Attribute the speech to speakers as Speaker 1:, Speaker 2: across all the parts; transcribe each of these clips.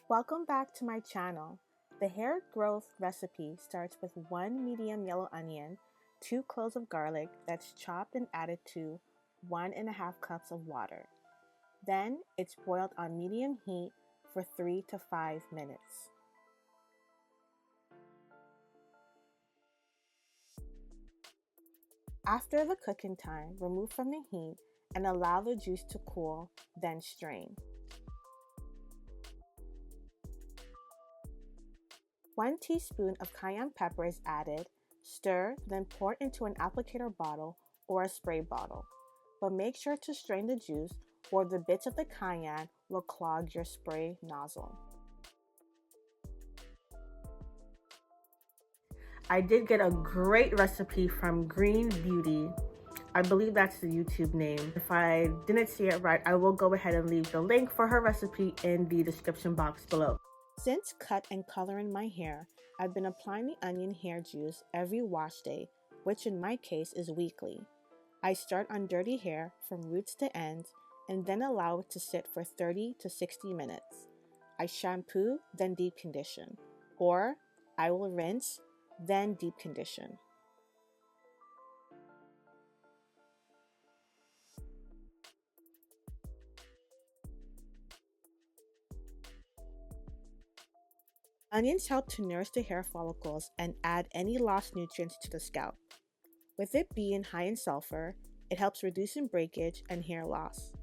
Speaker 1: Welcome back to my channel. The hair growth recipe starts with 1 medium yellow onion, 2 cloves of garlic that's chopped and added to 1.5 cups of water. Then it's boiled on medium heat for 3 to 5 minutes. After the cooking time, remove from the heat and allow the juice to cool, then strain. 1 teaspoon of cayenne pepper is added, stir, then pour into an applicator bottle or a spray bottle. But make sure to strain the juice or the bits of the cayenne will clog your spray nozzle. I did get a great recipe from GreenBeauty. I believe that's the YouTube name. If I didn't see it right, I will go ahead and leave the link for her recipe in the description box below. Since cut and coloring my hair, I've been applying the onion hair juice every wash day, which in my case is weekly. I start on dirty hair from roots to ends and then allow it to sit for 30 to 60 minutes. I shampoo, then deep condition, or I will rinse, then deep condition. Onions help to nourish the hair follicles and add any lost nutrients to the scalp. With it being high in sulfur, it helps reduce breakage and hair loss.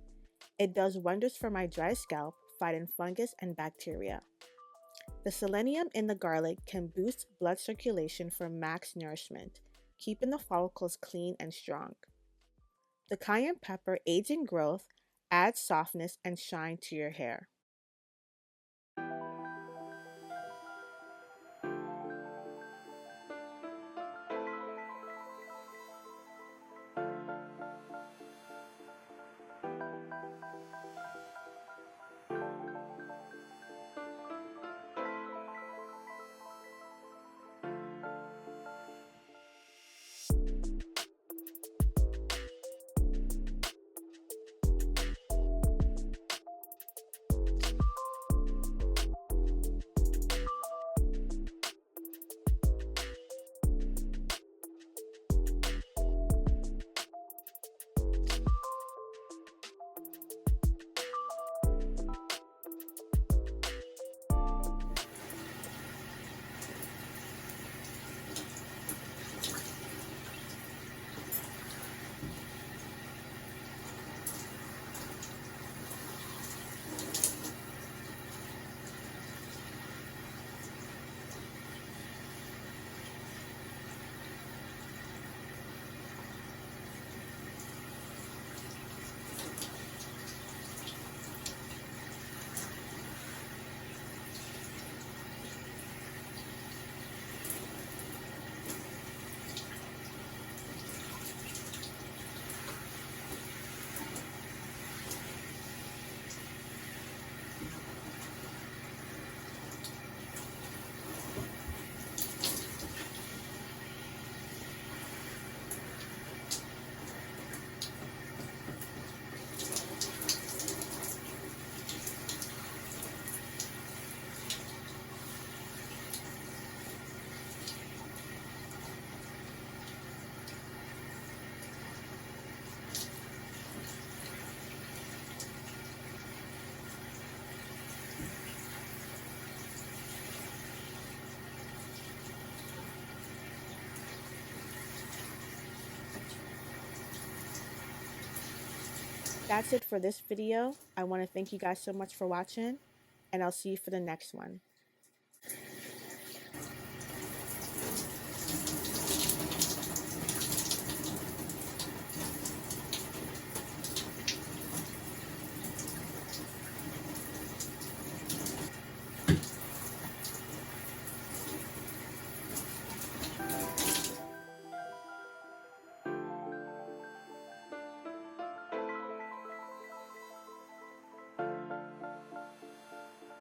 Speaker 1: It does wonders for my dry scalp, fighting fungus and bacteria. The selenium in the garlic can boost blood circulation for max nourishment, keeping the follicles clean and strong. The cayenne pepper aids in growth, adds softness and shine to your hair. That's it for this video. I want to thank you guys so much for watching, and I'll see you for the next one.